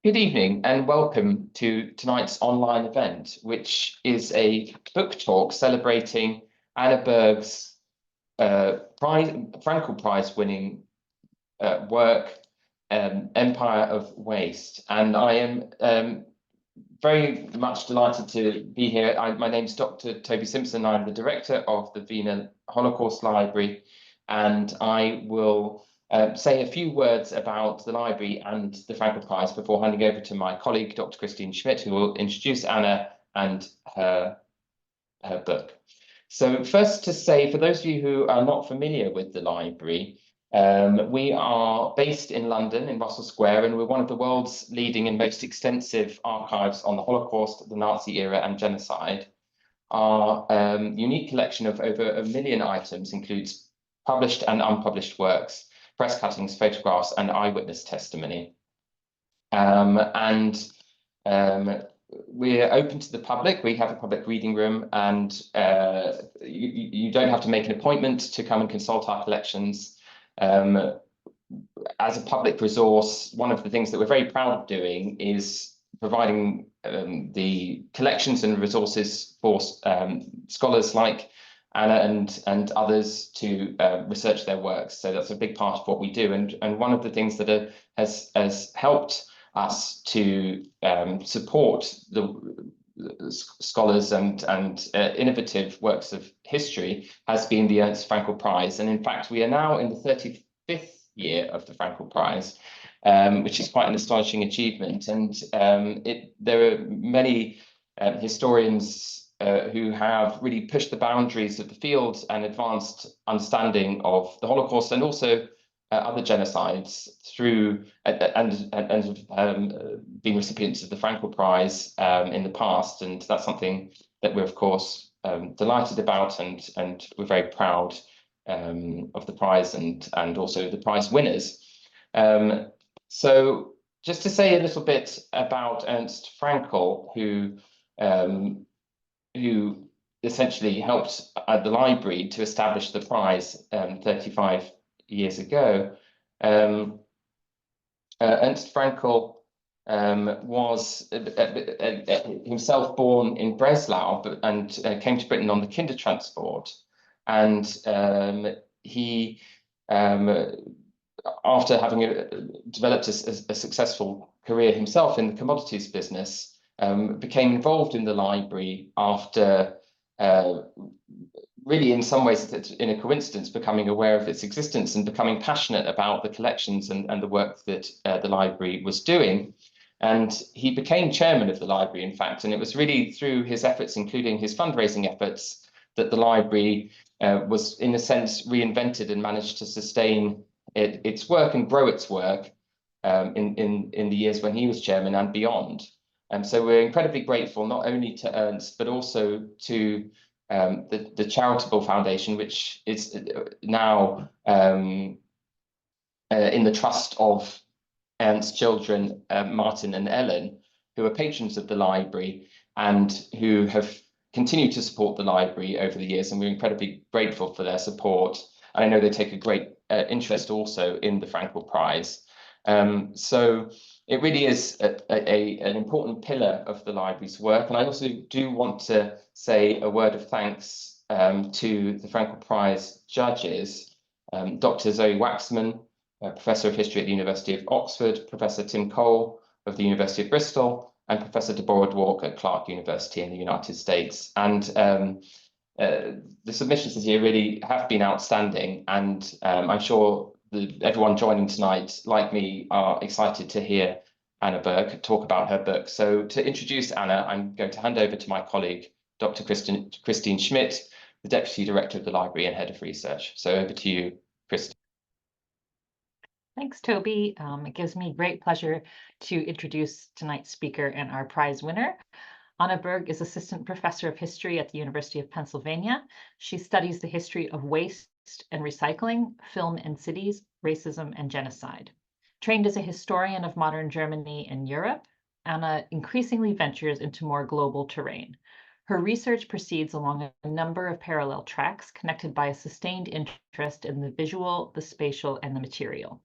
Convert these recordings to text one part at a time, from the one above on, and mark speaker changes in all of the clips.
Speaker 1: Good evening and welcome to tonight's online event, which is a book talk celebrating Anne Berg's Fraenkel Prize winning work, Empire of Waste. And I am very much delighted to be here. My name is Dr. Toby Simpson. I'm the director of the Wiener Holocaust Library, and I will say a few words about the library and the Fraenkel Prize before handing over to my colleague, Dr. Christine Schmidt, who will introduce Anna and her book. So first to say, for those of you who are not familiar with the library, we are based in London, in Russell Square, and we're one of the world's leading and most extensive archives on the Holocaust, the Nazi era, and genocide. Our unique collection of over 1 million items includes published and unpublished works, press cuttings, photographs, and eyewitness testimony. We're open to the public. We have a public reading room, and you don't have to make an appointment to come and consult our collections. As a public resource, one of the things that we're very proud of doing is providing the collections and resources for scholars like Anna and others to research their works. So that's a big part of what we do. And one of the things that has helped us to support the scholars and innovative works of history has been the Ernst Fraenkel Prize. And in fact, we are now in the 35th year of the Fraenkel Prize, which is quite an astonishing achievement. And there are many historians who have really pushed the boundaries of the field and advanced understanding of the Holocaust and also other genocides through and been recipients of the Fraenkel Prize in the past, and that's something that we're of course delighted about, and we're very proud of the prize and also the prize winners. So just to say a little bit about Ernst Fraenkel, who essentially helped the library to establish the prize 35 years ago. Ernst Fraenkel was himself born in Breslau and came to Britain on the Kindertransport. And he, after having developed a successful career himself in the commodities business, became involved in the library after really, in some ways, in a coincidence, becoming aware of its existence and becoming passionate about the collections and the work that the library was doing. And he became chairman of the library, in fact, and it was really through his efforts, including his fundraising efforts, that the library was, in a sense, reinvented and managed to sustain its work and grow its work in the years when he was chairman and beyond. And so we're incredibly grateful not only to Ernst, but also to the charitable foundation, which is now in the trust of Ernst's children, Martin and Ellen, who are patrons of the library and who have continued to support the library over the years, and we're incredibly grateful for their support. And I know they take a great interest also in the Fraenkel Prize. So it really is an important pillar of the library's work. And I also do want to say a word of thanks to the Fraenkel Prize judges, Dr. Zoe Waxman, Professor of History at the University of Oxford, Professor Tim Cole of the University of Bristol, and Professor Deborah Dwork at Clark University in the United States. And the submissions this year really have been outstanding, and I'm sure everyone joining tonight, like me, are excited to hear Anne Berg talk about her book. So to introduce Anna, I'm going to hand over to my colleague, Dr. Christine Schmidt, the Deputy Director of the Library and Head of Research. So over to you, Christine.
Speaker 2: Thanks, Toby. It gives me great pleasure to introduce tonight's speaker and our prize winner. Anne Berg is Assistant Professor of History at the University of Pennsylvania. She studies the history of waste and recycling, film and cities, racism, and genocide. Trained as a historian of modern Germany and Europe, Anna increasingly ventures into more global terrain. Her research proceeds along a number of parallel tracks connected by a sustained interest in the visual, the spatial, and the material.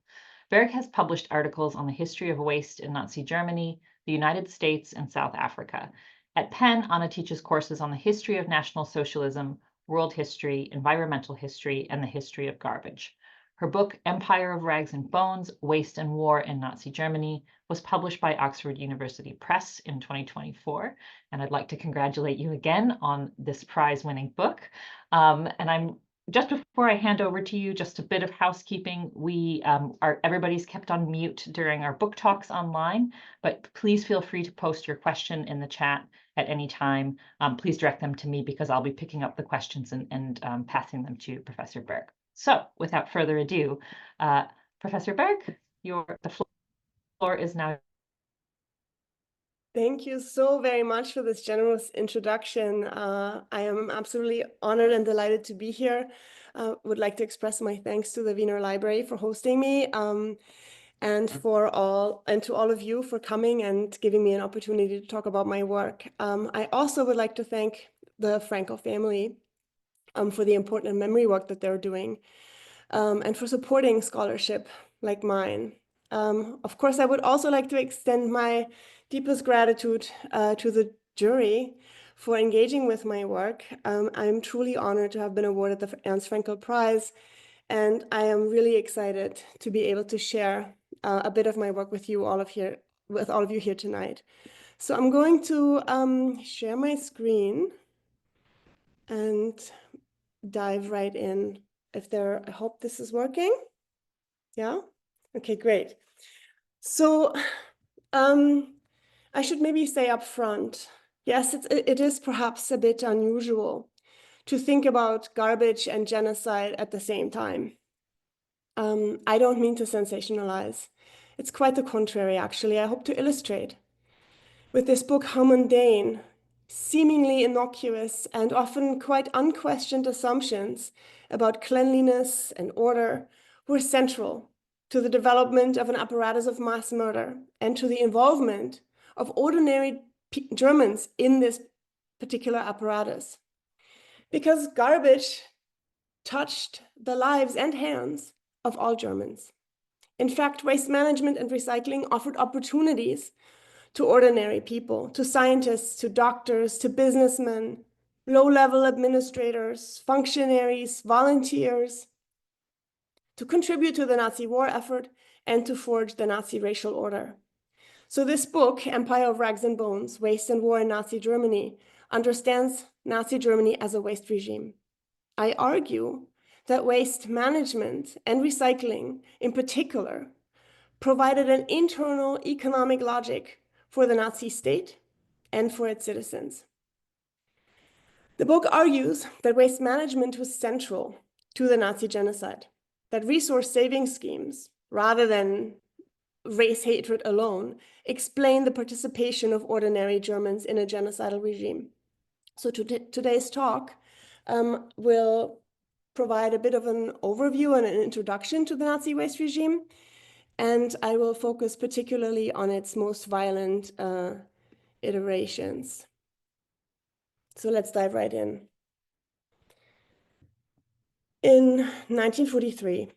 Speaker 2: Berg has published articles on the history of waste in Nazi Germany, the United States, and South Africa. At Penn, Anna teaches courses on the history of National Socialism, world history, environmental history, and the history of garbage. Her book, Empire of Rags and Bones, Waste and War in Nazi Germany, was published by Oxford University Press in 2024. And I'd like to congratulate you again on this prize-winning book. And I'm just before I hand over to you, just a bit of housekeeping. Everybody's kept on mute during our book talks online, but please feel free to post your question in the chat at any time. Please direct them to me because I'll be picking up the questions and passing them to Professor Berg. So without further ado, Professor Berg, the floor is now.
Speaker 3: Thank you so very much for this generous introduction. I am absolutely honored and delighted to be here. Would like to express my thanks to the Wiener Library for hosting me, and to all of you for coming and giving me an opportunity to talk about my work. I also would like to thank the Fraenkel family for the important memory work that they're doing, and for supporting scholarship like mine. Of course, I would also like to extend my deepest gratitude to the jury for engaging with my work. I'm truly honored to have been awarded the Ernst Fraenkel Prize, and I am really excited to be able to share a bit of my work with all of you here tonight. So I'm going to share my screen and dive right in. I hope this is working. Yeah? Okay, great. So I should maybe say up front, yes, it is perhaps a bit unusual to think about garbage and genocide at the same time. I don't mean to sensationalize. It's quite the contrary, actually. I hope to illustrate with this book how mundane, seemingly innocuous, and often quite unquestioned assumptions about cleanliness and order were central to the development of an apparatus of mass murder and to the involvement of ordinary Germans in this particular apparatus. Because garbage touched the lives and hands of all Germans. In fact, waste management and recycling offered opportunities to ordinary people, to scientists, to doctors, to businessmen, low-level administrators, functionaries, volunteers, to contribute to the Nazi war effort and to forge the Nazi racial order. So this book, Empire of Rags and Bones, Waste and War in Nazi Germany, understands Nazi Germany as a waste regime. I argue that waste management and recycling in particular provided an internal economic logic for the Nazi state and for its citizens. The book argues that waste management was central to the Nazi genocide, that resource-saving schemes, rather than race hatred alone, explain the participation of ordinary Germans in a genocidal regime. So today's talk will provide a bit of an overview and an introduction to the Nazi waste regime, and I will focus particularly on its most violent iterations. So let's dive right in. In 1943,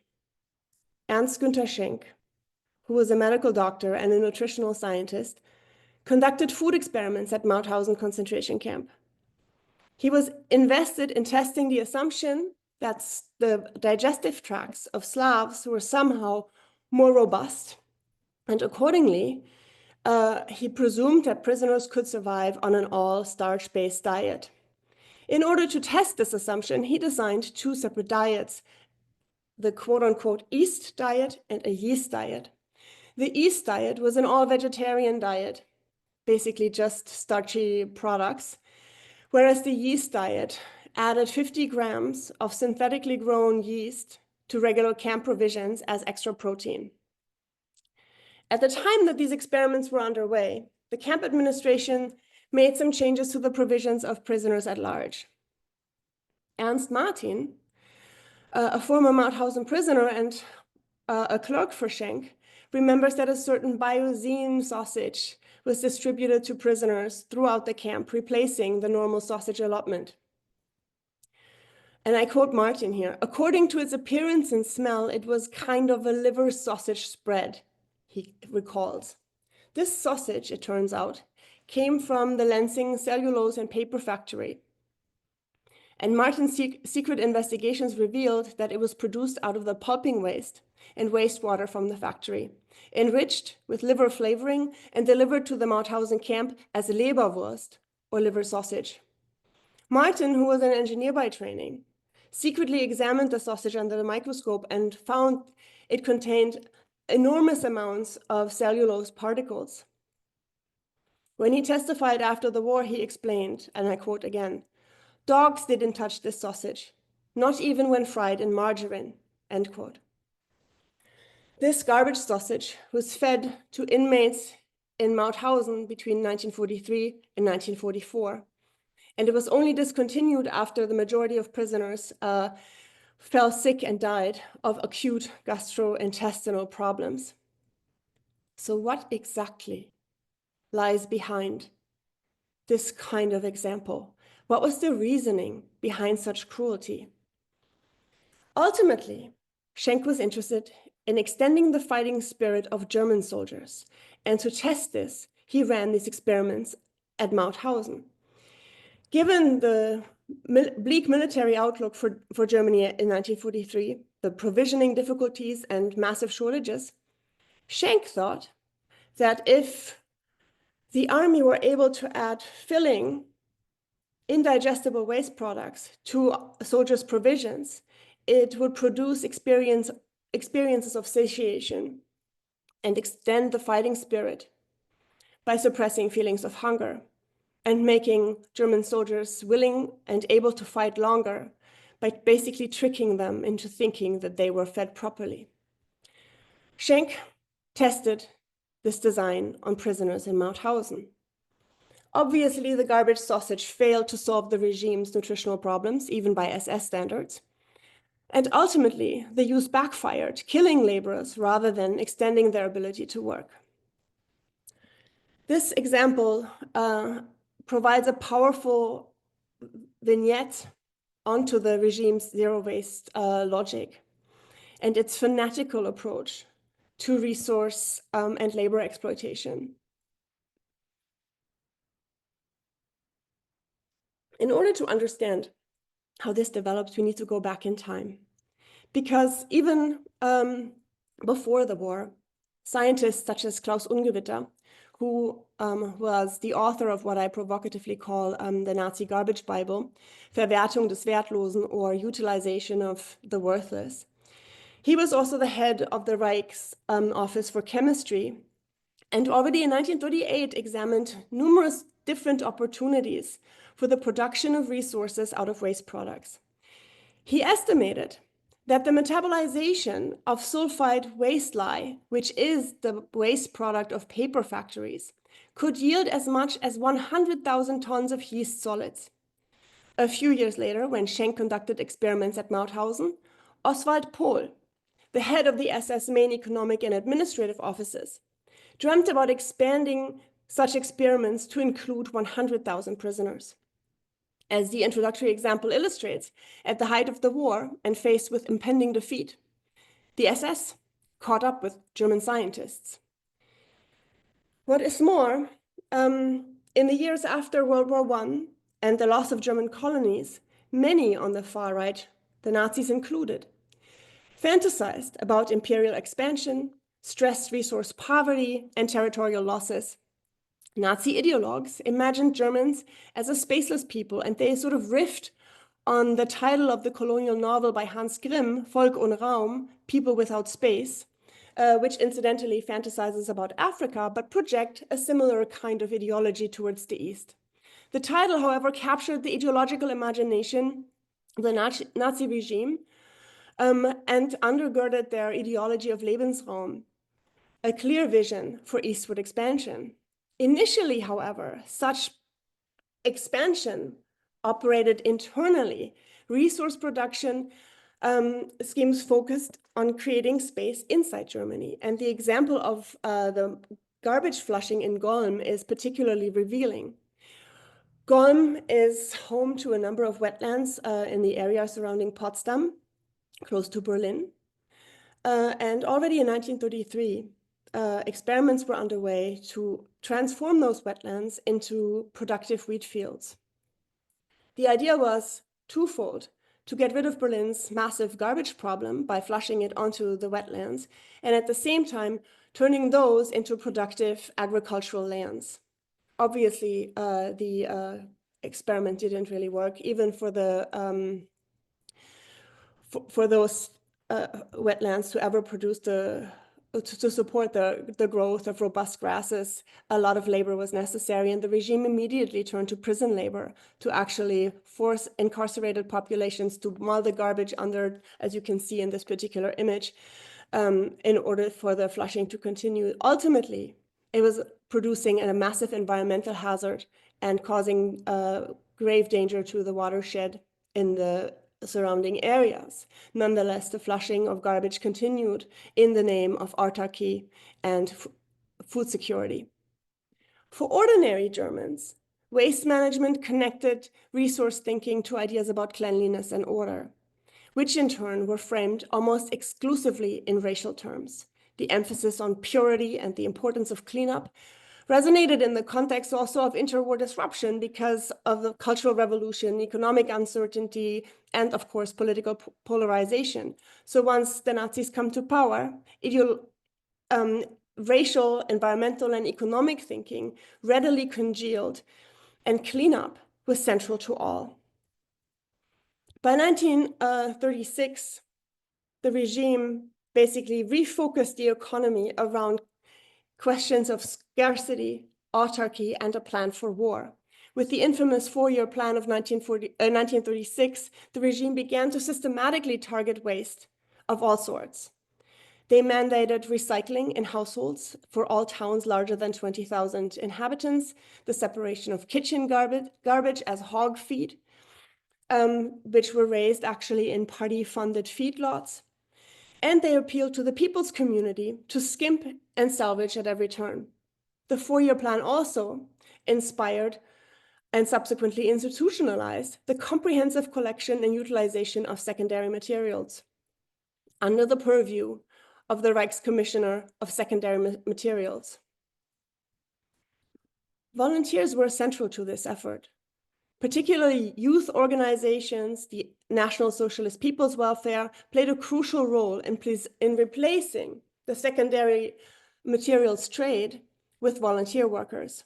Speaker 3: Ernst Günther Schenk, who was a medical doctor and a nutritional scientist, conducted food experiments at Mauthausen concentration camp. He was invested in testing the assumption that the digestive tracts of Slavs were somehow more robust, and accordingly, he presumed that prisoners could survive on an all-starch-based diet. In order to test this assumption, he designed two separate diets, the quote-unquote East diet and a yeast diet. The East diet was an all-vegetarian diet, basically just starchy products, whereas the yeast diet added 50 grams of synthetically grown yeast to regular camp provisions as extra protein. At the time that these experiments were underway, the camp administration made some changes to the provisions of prisoners at large. Ernst Martin, a former Mauthausen prisoner and a clerk for Schenk, remembers that a certain biosine sausage was distributed to prisoners throughout the camp, replacing the normal sausage allotment. And I quote Martin here, according to its appearance and smell, it was kind of a liver sausage spread, he recalls. This sausage, it turns out, came from the Lansing cellulose and paper factory. And Martin's secret investigations revealed that it was produced out of the pulping waste and wastewater from the factory, enriched with liver flavoring and delivered to the Mauthausen camp as Leberwurst, or liver sausage. Martin, who was an engineer by training, secretly examined the sausage under the microscope and found it contained enormous amounts of cellulose particles. When he testified after the war, he explained, and I quote again, "Dogs didn't touch this sausage, not even when fried in margarine," end quote. This garbage sausage was fed to inmates in Mauthausen between 1943 and 1944. And it was only discontinued after the majority of prisoners fell sick and died of acute gastrointestinal problems. So what exactly lies behind this kind of example? What was the reasoning behind such cruelty? Ultimately, Schenk was interested in extending the fighting spirit of German soldiers. And to test this, he ran these experiments at Mauthausen. Given the bleak military outlook for Germany in 1943, the provisioning difficulties and massive shortages, Schenk thought that if the army were able to add filling, indigestible waste products to soldiers' provisions, it would produce experiences of satiation and extend the fighting spirit by suppressing feelings of hunger and making German soldiers willing and able to fight longer by basically tricking them into thinking that they were fed properly. Schenk tested this design on prisoners in Mauthausen. Obviously, the garbage sausage failed to solve the regime's nutritional problems, even by SS standards. And ultimately, the use backfired, killing laborers rather than extending their ability to work. This example provides a powerful vignette onto the regime's zero-waste logic and its fanatical approach to resource and labor exploitation. In order to understand how this develops, we need to go back in time. Because even before the war, scientists such as Klaus Ungewitter, who was the author of what I provocatively call the Nazi garbage Bible, Verwertung des Wertlosen, or utilization of the worthless. He was also the head of the Reich's Office for Chemistry, and already in 1938 examined numerous different opportunities for the production of resources out of waste products. He estimated that the metabolization of sulfide waste lye, which is the waste product of paper factories, could yield as much as 100,000 tons of yeast solids. A few years later, when Schenk conducted experiments at Mauthausen, Oswald Pohl, the head of the SS main economic and administrative offices, dreamt about expanding such experiments to include 100,000 prisoners. As the introductory example illustrates, at the height of the war and faced with impending defeat, the SS caught up with German scientists. What is more, in the years after World War I and the loss of German colonies, many on the far right, the Nazis included, fantasized about imperial expansion, stressed resource poverty, and territorial losses. Nazi ideologues imagined Germans as a spaceless people, and they sort of riffed on the title of the colonial novel by Hans Grimm, Volk ohne Raum, People Without Space, which incidentally fantasizes about Africa, but project a similar kind of ideology towards the East. The title, however, captured the ideological imagination of the Nazi regime and undergirded their ideology of lebensraum, a clear vision for eastward expansion. Initially, however, such expansion operated internally. Resource production schemes focused on creating space inside Germany. And the example of the garbage flushing in Golm is particularly revealing. Golm is home to a number of wetlands in the area surrounding Potsdam, close to Berlin. And already in 1933, experiments were underway to transform those wetlands into productive wheat fields. The idea was twofold: to get rid of Berlin's massive garbage problem by flushing it onto the wetlands, and at the same time, turning those into productive agricultural lands. Obviously, the experiment didn't really work, even for the for those wetlands to ever produce to support the growth of robust grasses. A lot of labor was necessary, and the regime immediately turned to prison labor to actually force incarcerated populations to mull the garbage under, as you can see in this particular image, in order for the flushing to continue. Ultimately, it was producing a massive environmental hazard and causing grave danger to the watershed in the surrounding areas. Nonetheless, the flushing of garbage continued in the name of autarky and food security. For ordinary Germans, waste management connected resource thinking to ideas about cleanliness and order, which in turn were framed almost exclusively in racial terms. The emphasis on purity and the importance of cleanup resonated in the context also of interwar disruption because of the Cultural Revolution, economic uncertainty, and of course, political polarization. So once the Nazis come to power, racial, environmental, and economic thinking readily congealed, and cleanup was central to all. By 1936, the regime basically refocused the economy around questions of scarcity, autarky, and a plan for war. With the infamous four-year plan of 1936, the regime began to systematically target waste of all sorts. They mandated recycling in households for all towns larger than 20,000 inhabitants, the separation of kitchen garbage as hog feed, which were raised actually in party-funded feedlots. And they appealed to the people's community to skimp and salvage at every turn. The four-year plan also inspired and subsequently institutionalized the comprehensive collection and utilization of secondary materials under the purview of the Reichscommissioner of Secondary Materials. Volunteers were central to this effort. Particularly youth organizations, the National Socialist People's Welfare, played a crucial role in replacing the secondary materials trade with volunteer workers.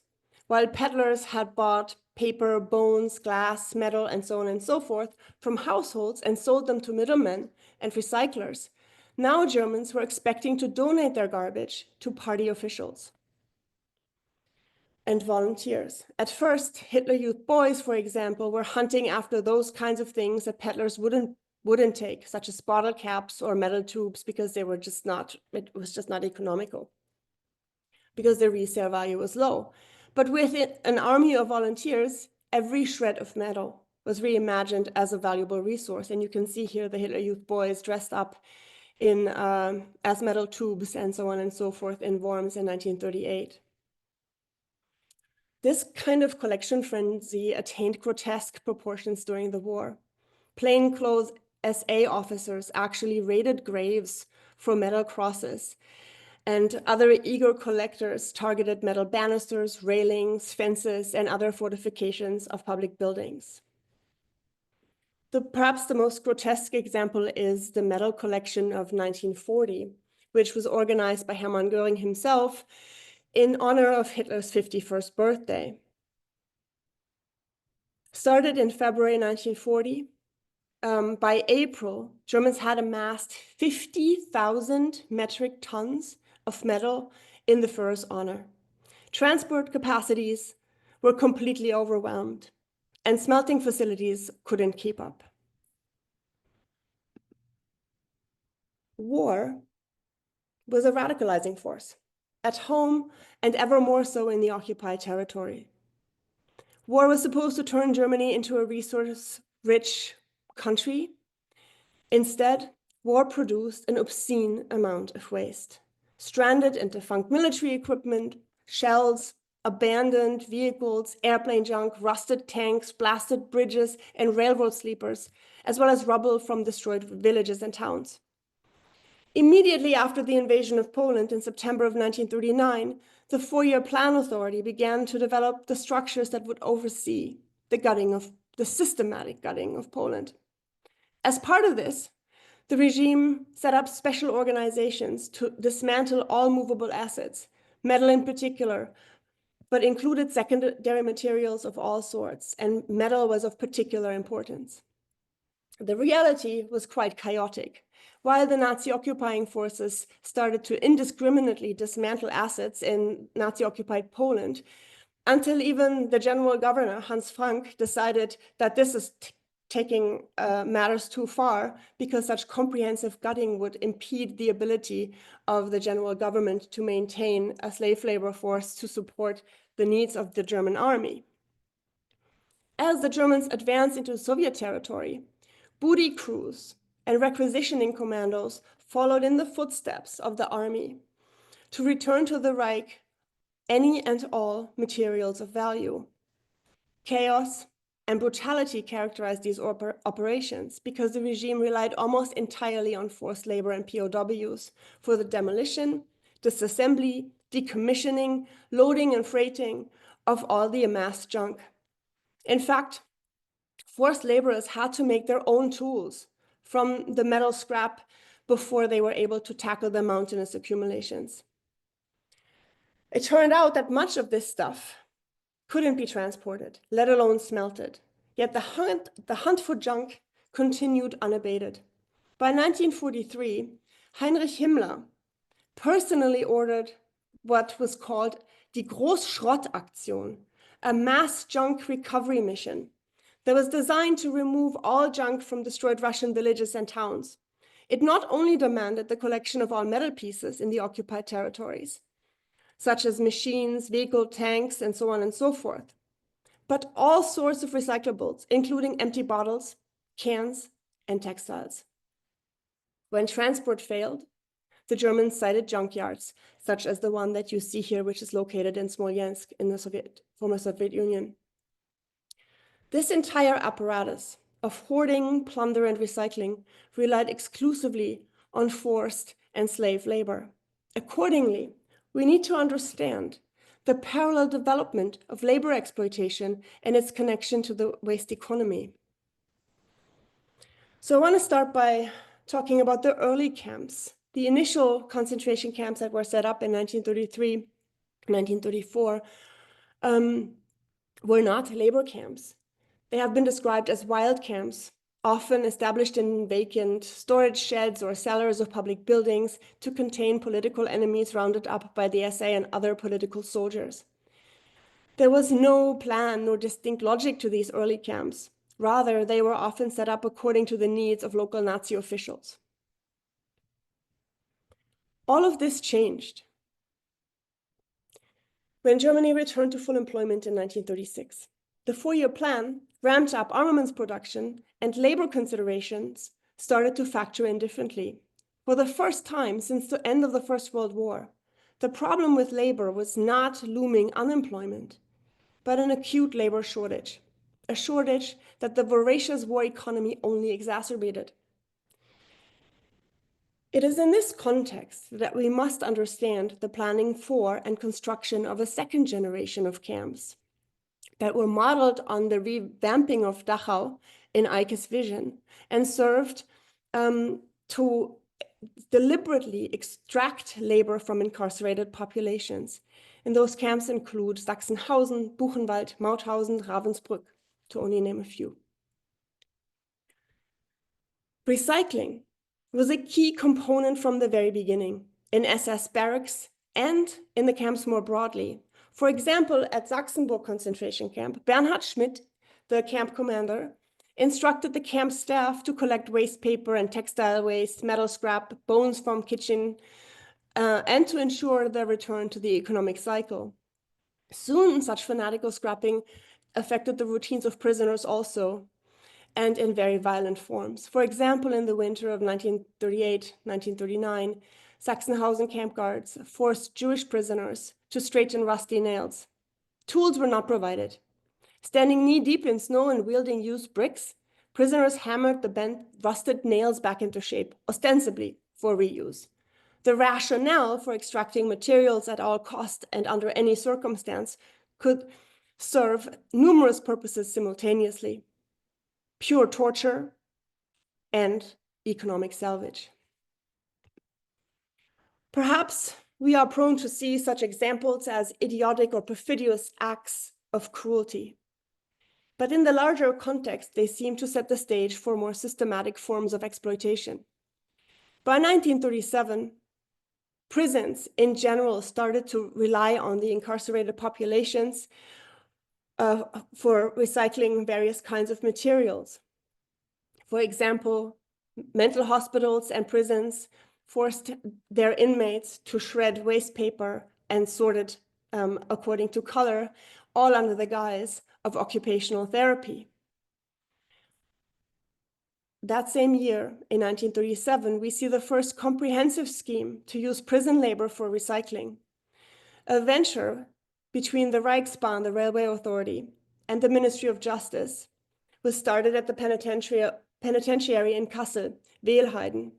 Speaker 3: While peddlers had bought paper, bones, glass, metal, and so on and so forth from households and sold them to middlemen and recyclers, now Germans were expecting to donate their garbage to party officials and volunteers. At first, Hitler Youth boys, for example, were hunting after those kinds of things that peddlers wouldn't take, such as bottle caps or metal tubes, because it was just not economical, because the resale value was low. But with an army of volunteers, every shred of metal was reimagined as a valuable resource. And you can see here the Hitler Youth boys dressed up in as metal tubes and so on and so forth in Worms in 1938. This kind of collection frenzy attained grotesque proportions during the war. Plainclothes SA officers actually raided graves for metal crosses, and other eager collectors targeted metal banisters, railings, fences, and other fortifications of public buildings. Perhaps the most grotesque example is the metal collection of 1940, which was organized by Hermann Göring himself in honor of Hitler's 51st birthday. Started in February 1940, by April, Germans had amassed 50,000 metric tons of metal in the Führer's honor. Transport capacities were completely overwhelmed, and smelting facilities couldn't keep up. War was a radicalizing force, at home and ever more so in the occupied territory. War was supposed to turn Germany into a resource-rich country. Instead, war produced an obscene amount of waste. Stranded and defunct military equipment, shells, abandoned vehicles, airplane junk, rusted tanks, blasted bridges, and railroad sleepers, as well as rubble from destroyed villages and towns. Immediately after the invasion of Poland in September of 1939, the four-year plan authority began to develop the structures that would oversee the systematic gutting of Poland. As part of this, the regime set up special organizations to dismantle all movable assets, metal in particular, but included secondary materials of all sorts, and metal was of particular importance. The reality was quite chaotic. While the Nazi occupying forces started to indiscriminately dismantle assets in Nazi-occupied Poland, until even the general governor, Hans Frank, decided that this is taking matters too far because such comprehensive gutting would impede the ability of the general government to maintain a slave labor force to support the needs of the German army. As the Germans advanced into Soviet territory, booty crews and requisitioning commandos followed in the footsteps of the army to return to the Reich any and all materials of value. Chaos and brutality characterized these operations because the regime relied almost entirely on forced labor and POWs for the demolition, disassembly, decommissioning, loading, and freighting of all the amassed junk. In fact, forced laborers had to make their own tools from the metal scrap before they were able to tackle the mountainous accumulations. It turned out that much of this stuff couldn't be transported, let alone smelted. Yet the hunt for junk continued unabated. By 1943, Heinrich Himmler personally ordered what was called die Großschrottaktion, a mass junk recovery mission that was designed to remove all junk from destroyed Russian villages and towns. It not only demanded the collection of all metal pieces in the occupied territories, such as machines, vehicle tanks, and so on and so forth, but all sorts of recyclables, including empty bottles, cans, and textiles. When transport failed, the Germans cited junkyards, such as the one that you see here, which is located in Smolensk in the former Soviet Union. This entire apparatus of hoarding, plunder, and recycling relied exclusively on forced and slave labor. Accordingly, we need to understand the parallel development of labor exploitation and its connection to the waste economy. So I want to start by talking about the early camps. The initial concentration camps that were set up in 1933, 1934, were not labor camps. They have been described as wild camps, often established in vacant storage sheds or cellars of public buildings to contain political enemies rounded up by the SA and other political soldiers. There was no plan, no distinct logic to these early camps. Rather, they were often set up according to the needs of local Nazi officials. All of this changed when Germany returned to full employment in 1936. The four-year plan ramped up armaments production, and labor considerations started to factor in differently. For the first time since the end of the First World War, the problem with labor was not looming unemployment, but an acute labor shortage, a shortage that the voracious war economy only exacerbated. It is in this context that we must understand the planning for and construction of a second generation of camps that were modeled on the revamping of Dachau in Eike's vision and served to deliberately extract labor from incarcerated populations. And those camps include Sachsenhausen, Buchenwald, Mauthausen, Ravensbrück, to only name a few. Recycling was a key component from the very beginning in SS barracks and in the camps more broadly. For example, at Sachsenburg concentration camp, Bernhard Schmidt, the camp commander, instructed the camp staff to collect waste paper and textile waste, metal scrap, bones from kitchen, and to ensure their return to the economic cycle. Soon, such fanatical scrapping affected the routines of prisoners also, and in very violent forms. For example, in the winter of 1938-1939, Sachsenhausen camp guards forced Jewish prisoners to straighten rusty nails Tools were not provided. Standing knee-deep in snow and wielding used bricks, prisoners hammered the bent, rusted nails back into shape, ostensibly for reuse. The rationale for extracting materials at all cost and under any circumstance could serve numerous purposes simultaneously: pure torture and economic salvage. Perhaps we are prone to see such examples as idiotic or perfidious acts of cruelty. But in the larger context, they seem to set the stage for more systematic forms of exploitation. By 1937, prisons in general started to rely on the incarcerated populations for recycling various kinds of materials. For example, mental hospitals and prisons forced their inmates to shred waste paper and sort it according to color, all under the guise of occupational therapy. That same year, in 1937, we see the first comprehensive scheme to use prison labor for recycling. A venture between the Reichsbahn, the railway authority, and the Ministry of Justice was started at the penitentiary in Kassel, Wehlheiden.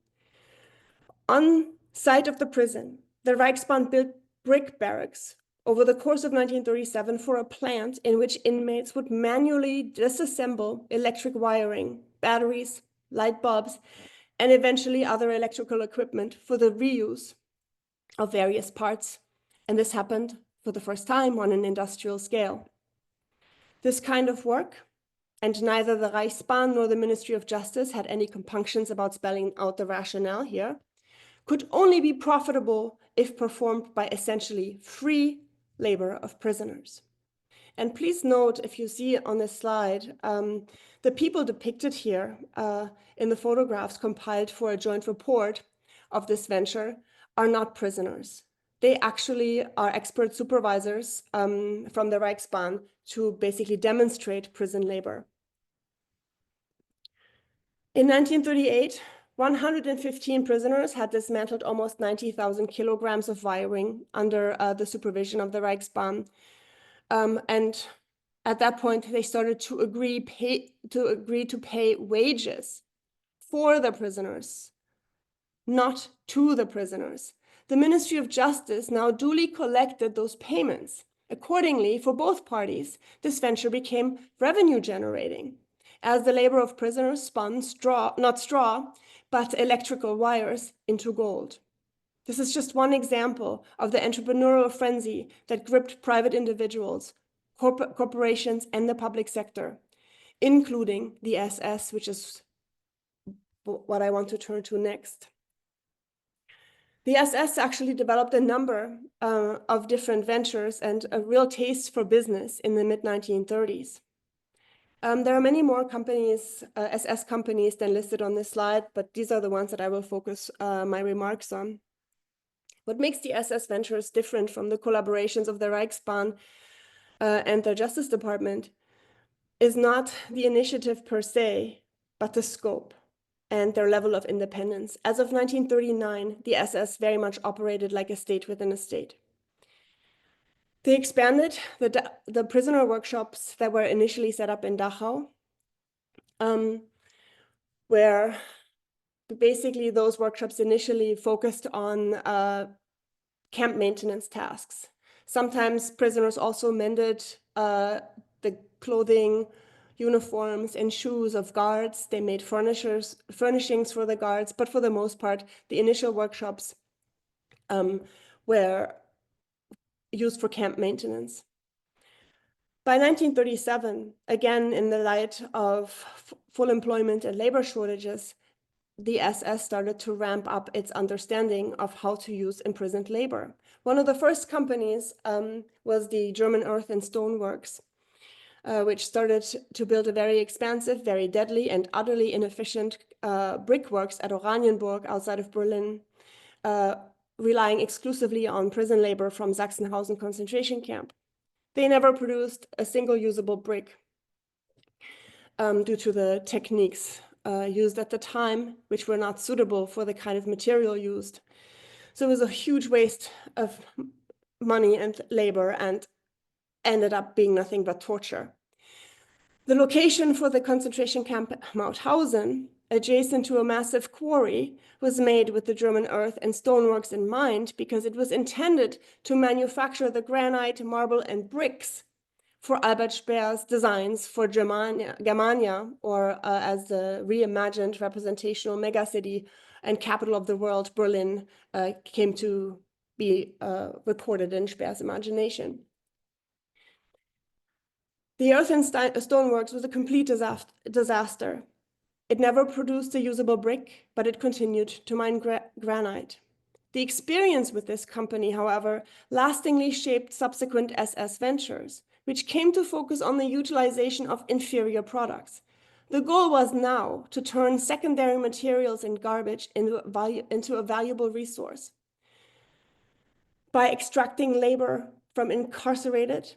Speaker 3: On site of the prison, the Reichsbahn built brick barracks over the course of 1937 for a plant in which inmates would manually disassemble electric wiring, batteries, light bulbs, and eventually other electrical equipment for the reuse of various parts. And this happened for the first time on an industrial scale. This kind of work, and neither the Reichsbahn nor the Ministry of Justice had any compunctions about spelling out the rationale here, could only be profitable if performed by essentially free labor of prisoners. And please note, if you see on this slide, the people depicted here in the photographs compiled for a joint report of this venture are not prisoners. They actually are expert supervisors from the Reichsbahn to basically demonstrate prison labor. In 1938, 115 prisoners had dismantled almost 90,000 kilograms of wiring under the supervision of the Reichsbahn. And at that point, they started to agree to pay wages for the prisoners, not to the prisoners. The Ministry of Justice now duly collected those payments. Accordingly, for both parties, this venture became revenue generating, as the labor of prisoners spun not straw, but electrical wires into gold. This is just one example of the entrepreneurial frenzy that gripped private individuals, corporations, and the public sector, including the SS, which is what I want to turn to next. The SS actually developed a number of different ventures and a real taste for business in the mid-1930s. There are many more companies, SS companies, than listed on this slide, but these are the ones that I will focus my remarks on. What makes the SS ventures different from the collaborations of the Reichsbahn and the Justice Department is not the initiative per se, but the scope and their level of independence. As of 1939, the SS very much operated like a state within a state. They expanded the prisoner workshops that were initially set up in Dachau, where basically those workshops initially focused on camp maintenance tasks. Sometimes prisoners also mended the clothing, uniforms, and shoes of guards. They made furnishings for the guards, but for the most part, the initial workshops were used for camp maintenance. By 1937, again, in the light of full employment and labor shortages, the SS started to ramp up its understanding of how to use imprisoned labor. One of the first companies was the German Earth and Stone Works, which started to build a very expansive, very deadly, and utterly inefficient brickworks at Oranienburg outside of Berlin, relying exclusively on prison labor from Sachsenhausen concentration camp. They never produced a single usable brick due to the techniques used at the time, which were not suitable for the kind of material used. So it was a huge waste of money and labor, and ended up being nothing but torture. The location for the concentration camp Mauthausen, adjacent to a massive quarry, was made with the German earth and stoneworks in mind because it was intended to manufacture the granite, marble, and bricks for Albert Speer's designs for Germania, or as the reimagined representational megacity and capital of the world, Berlin, came to be reported in Speer's imagination. The earth and stoneworks was a complete disaster. It never produced a usable brick, but it continued to mine granite. The experience with this company, however, lastingly shaped subsequent SS ventures, which came to focus on the utilization of inferior products. The goal was now to turn secondary materials and garbage into a valuable resource. By extracting labor from incarcerated,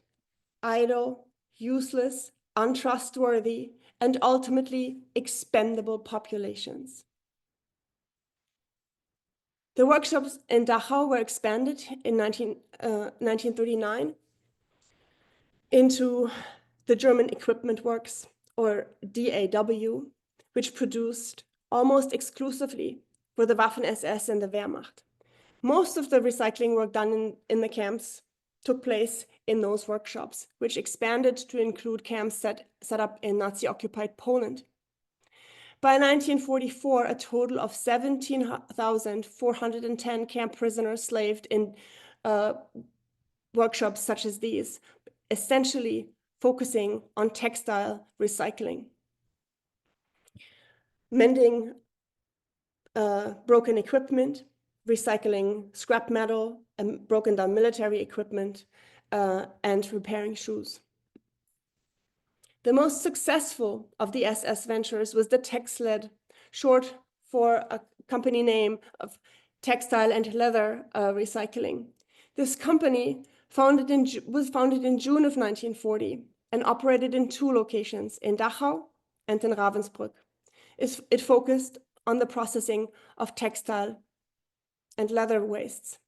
Speaker 3: idle, useless, untrustworthy, and ultimately expendable populations. The workshops in Dachau were expanded in 1939 into the German Equipment Works, or DAW, which produced almost exclusively for the Waffen-SS and the Wehrmacht. Most of the recycling work done in the camps took place in those workshops, which expanded to include camps set up in Nazi-occupied Poland. By 1944, a total of 17,410 camp prisoners slaved in workshops such as these, essentially focusing on textile recycling, mending broken equipment, recycling scrap metal and broken down military equipment, and repairing shoes. The most successful of the SS ventures was the Texled, short for a company name of Textile and Leather Recycling. This company was founded in June of 1940 and operated in 2 locations, in Dachau and in Ravensbrück. It focused on the processing of textile and leather wastes.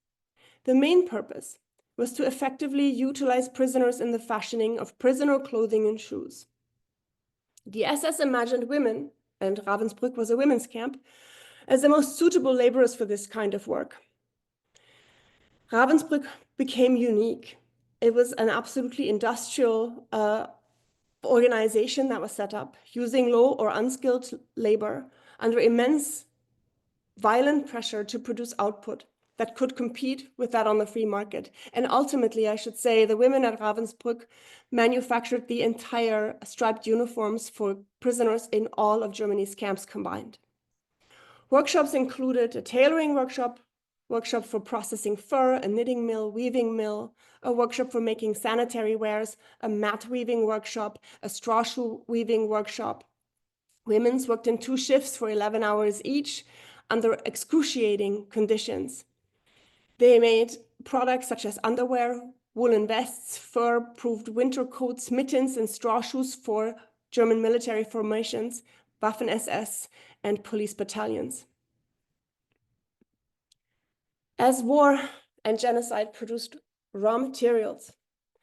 Speaker 3: The main purpose was to effectively utilize prisoners in the fashioning of prisoner clothing and shoes. The SS imagined women, and Ravensbrück was a women's camp, as the most suitable laborers for this kind of work. Ravensbrück became unique. It was an absolutely industrial organization that was set up using low or unskilled labor under immense violent pressure to produce output that could compete with that on the free market. And ultimately, I should say, the women at Ravensbrück manufactured the entire striped uniforms for prisoners in all of Germany's camps combined. Workshops included a tailoring workshop for processing fur, a knitting mill, weaving mill, a workshop for making sanitary wares, a mat weaving workshop, a straw shoe weaving workshop. Women's worked in 2 shifts for 11 hours each under excruciating conditions. They made products such as underwear, woolen vests, fur-proofed winter coats, mittens, and straw shoes for German military formations, Waffen-SS, and police battalions. As war and genocide produced raw materials,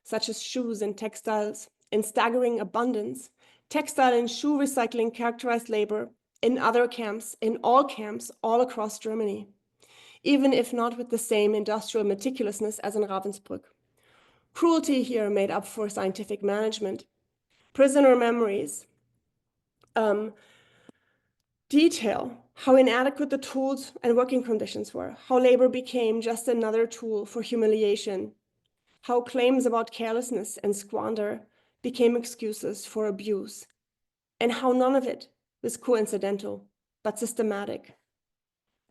Speaker 3: such as shoes and textiles, in staggering abundance, textile and shoe recycling characterized labor in other camps, in all camps, all across Germany, even if not with the same industrial meticulousness as in Ravensbrück. Cruelty here made up for scientific management. Prisoner memories detail how inadequate the tools and working conditions were, how labor became just another tool for humiliation, how claims about carelessness and squander became excuses for abuse, and how none of it was coincidental, but systematic.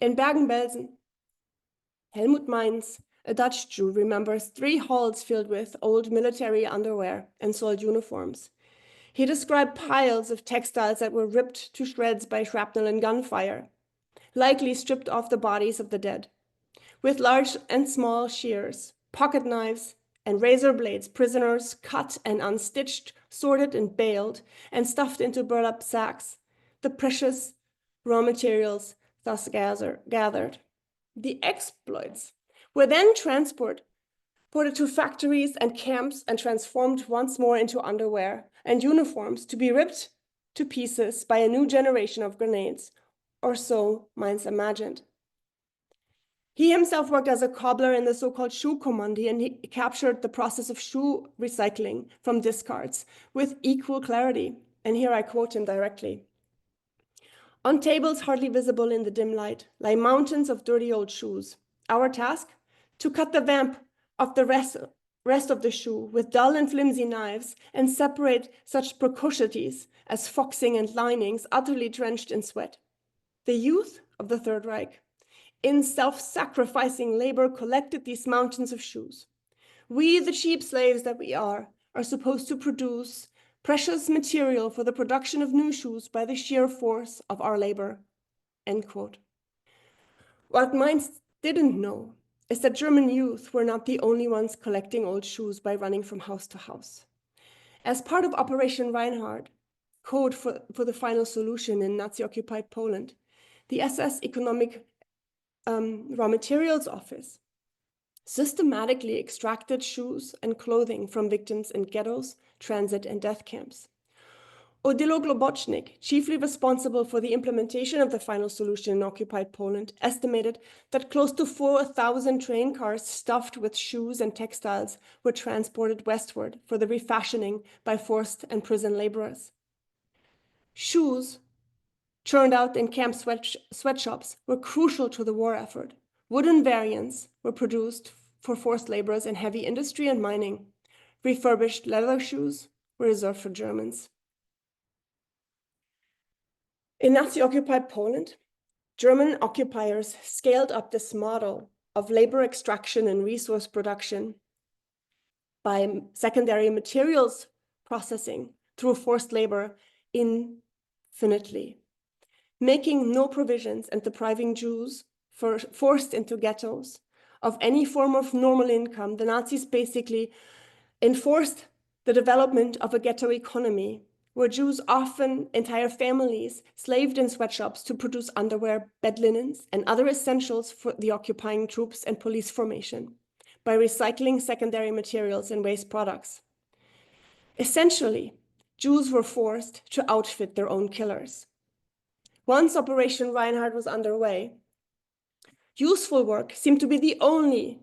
Speaker 3: In Bergen-Belsen, Helmut Mainz, a Dutch Jew, remembers 3 halls filled with old military underwear and soiled uniforms. He described piles of textiles that were ripped to shreds by shrapnel and gunfire, likely stripped off the bodies of the dead. With large and small shears, pocket knives, and razor blades, prisoners cut and unstitched, sorted and baled, and stuffed into burlap sacks, the precious raw materials thus gathered. The exploits were then transported ported to factories and camps and transformed once more into underwear and uniforms to be ripped to pieces by a new generation of grenades, or so Mainz imagined. He himself worked as a cobbler in the so-called Schuhkommandie, and he captured the process of shoe recycling from discards with equal clarity. And here I quote him directly. On tables hardly visible in the dim light lie mountains of dirty old shoes. Our task? To cut the vamp of the rest of the shoe with dull and flimsy knives and separate such precocities as foxing and linings utterly drenched in sweat. The youth of the Third Reich, in self-sacrificing labor, collected these mountains of shoes. We, the cheap slaves that we are supposed to produce precious material for the production of new shoes by the sheer force of our labor." End quote. What Mainz didn't know is that German youth were not the only ones collecting old shoes by running from house to house. As part of Operation Reinhard, code for the final solution in Nazi-occupied Poland, the SS Economic Raw Materials Office systematically extracted shoes and clothing from victims in ghettos, transit, and death camps. Odilo Globocnik, chiefly responsible for the implementation of the final solution in occupied Poland, estimated that close to 4,000 train cars stuffed with shoes and textiles were transported westward for the refashioning by forced and prison laborers. Shoes churned out in camp sweatshops were crucial to the war effort. Wooden variants were produced for forced laborers in heavy industry and mining. Refurbished leather shoes were reserved for Germans. In Nazi-occupied Poland, German occupiers scaled up this model of labor extraction and resource production by secondary materials processing through forced labor infinitely, making no provisions and depriving Jews forced into ghettos of any form of normal income. The Nazis basically enforced the development of a ghetto economy where Jews, often entire families, slaved in sweatshops to produce underwear, bed linens, and other essentials for the occupying troops and police formation by recycling secondary materials and waste products. Essentially, Jews were forced to outfit their own killers. Once Operation Reinhard was underway, useful work seemed to be the only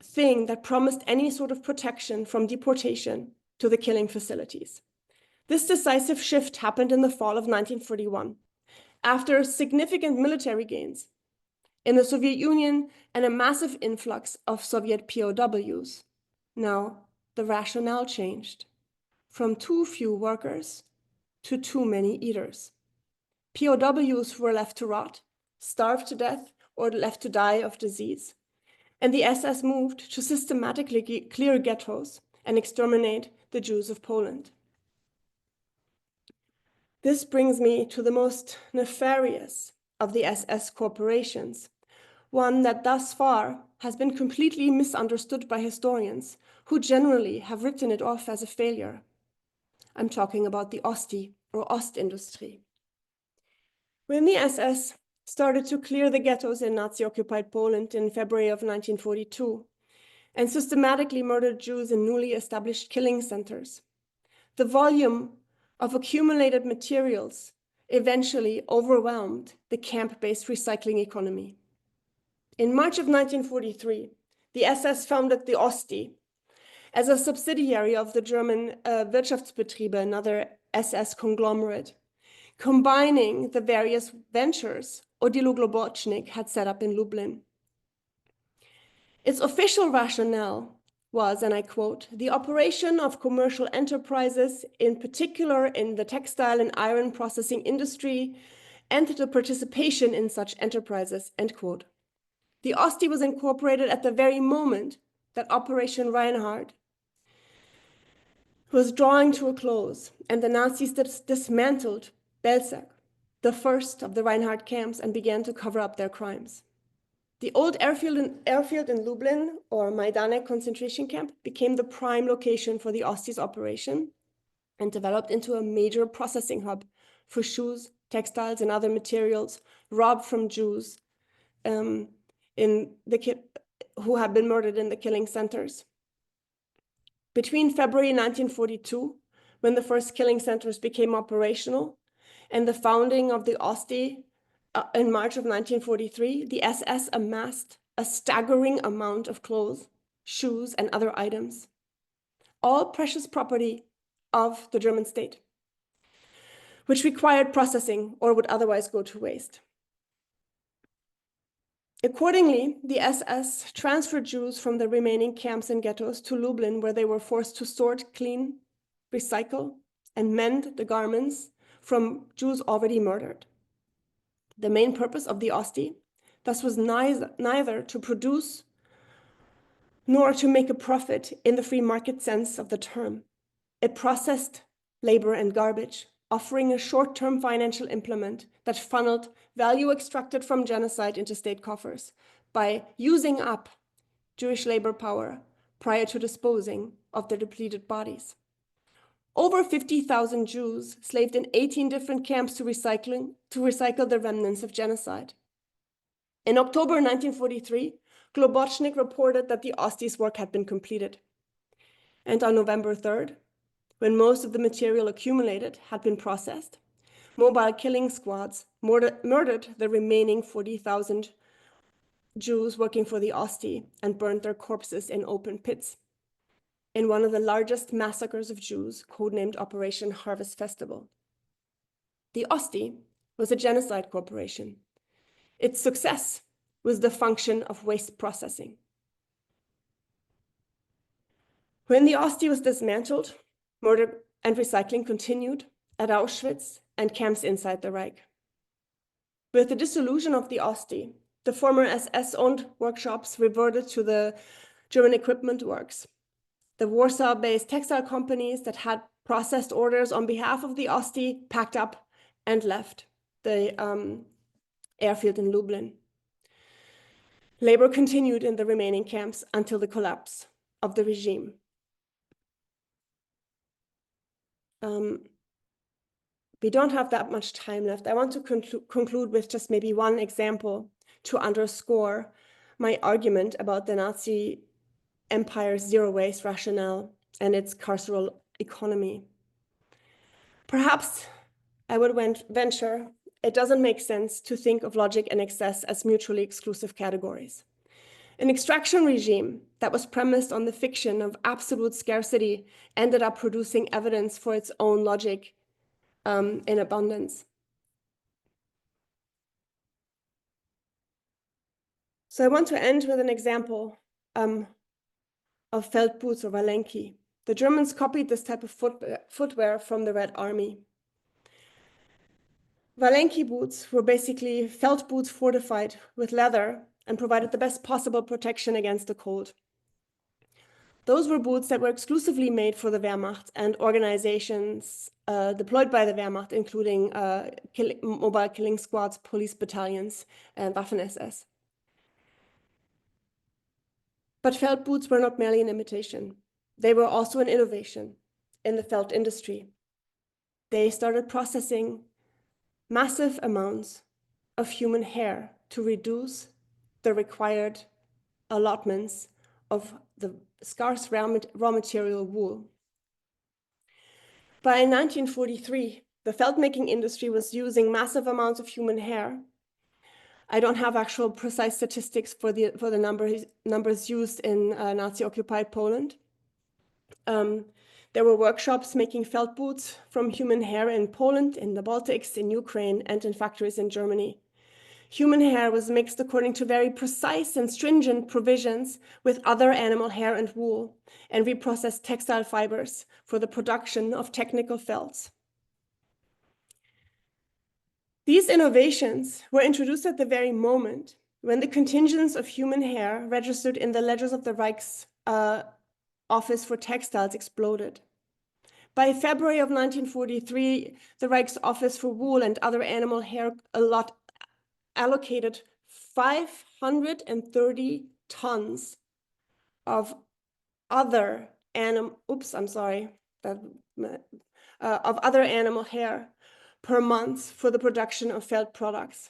Speaker 3: thing that promised any sort of protection from deportation to the killing facilities. This decisive shift happened in the fall of 1941, after significant military gains in the Soviet Union and a massive influx of Soviet POWs. Now, the rationale changed from too few workers to too many eaters. POWs were left to rot, starve to death, or left to die of disease. And the SS moved to systematically clear ghettos and exterminate the Jews of Poland. This brings me to the most nefarious of the SS corporations, one that thus far has been completely misunderstood by historians, who generally have written it off as a failure. I'm talking about the Osti, or Ostindustrie. When the SS started to clear the ghettos in Nazi-occupied Poland in February of 1942 and systematically murdered Jews in newly established killing centers, the volume of accumulated materials eventually overwhelmed the camp-based recycling economy. In March of 1943, the SS founded the Osti as a subsidiary of the German Wirtschaftsbetriebe, another SS conglomerate, combining the various ventures Odilo Globocnik had set up in Lublin. Its official rationale was, and I quote, "the operation of commercial enterprises, in particular in the textile and iron processing industry, and the participation in such enterprises," end quote. The Osti was incorporated at the very moment that Operation Reinhard was drawing to a close, and the Nazis dismantled Belzec, the first of the Reinhard camps, and began to cover up their crimes. The old airfield in Lublin, or Majdanek concentration camp, became the prime location for the Osti's operation and developed into a major processing hub for shoes, textiles, and other materials robbed from Jews in who had been murdered in the killing centers. Between February 1942, when the first killing centers became operational, and the founding of the Osti in March of 1943, the SS amassed a staggering amount of clothes, shoes, and other items, all precious property of the German state, which required processing or would otherwise go to waste. Accordingly, the SS transferred Jews from the remaining camps and ghettos to Lublin, where they were forced to sort, clean, recycle, and mend the garments from Jews already murdered. The main purpose of the Osti thus was neither to produce nor to make a profit in the free market sense of the term. It processed labor and garbage, offering a short-term financial implement that funneled value extracted from genocide into state coffers by using up Jewish labor power prior to disposing of their depleted bodies. Over 50,000 Jews slaved in 18 different camps to recycle the remnants of genocide. In October 1943, Globotnik reported that the Osti's work had been completed. And on November 3rd, when most of the material accumulated had been processed, mobile killing squads murdered the remaining 40,000 Jews working for the Osti and burned their corpses in open pits in one of the largest massacres of Jews, codenamed Operation Harvest Festival. The Osti was a genocide corporation. Its success was the function of waste processing. When the Osti was dismantled, murder and recycling continued at Auschwitz and camps inside the Reich. With the dissolution of the Osti, the former SS-owned workshops reverted to the German equipment works. The Warsaw-based textile companies that had processed orders on behalf of the Osti packed up and left the airfield in Lublin. Labor continued in the remaining camps until the collapse of the regime. We don't have that much time left. I want to conclude with just maybe one example to underscore my argument about the Nazi empire's zero waste rationale and its carceral economy. Perhaps I would venture it doesn't make sense to think of logic and excess as mutually exclusive categories. An extraction regime that was premised on the fiction of absolute scarcity ended up producing evidence for its own logic in abundance. So I want to end with an example of felt boots or Valenki. The Germans copied this type of footwear from the Red Army. Valenki boots were basically felt boots fortified with leather and provided the best possible protection against the cold. Those were boots that were exclusively made for the Wehrmacht and organizations deployed by the Wehrmacht, including mobile killing squads, police battalions, and Waffen-SS. But felt boots were not merely an imitation. They were also an innovation in the felt industry. They started processing massive amounts of human hair to reduce the required allotments of the scarce raw material wool. By 1943, the felt making industry was using massive amounts of human hair. I don't have actual precise statistics for the numbers used in Nazi-occupied Poland. There were workshops making felt boots from human hair in Poland, in the Baltics, in Ukraine, and in factories in Germany. Human hair was mixed according to very precise and stringent provisions with other animal hair and wool, and reprocessed textile fibers for the production of technical felts. These innovations were introduced at the very moment when the contingents of human hair registered in the ledgers of the Reich's Office for Textiles exploded. By February of 1943, the Reich's Office for Wool and other animal hair allocated 530 tons of other animal hair per month for the production of felt products.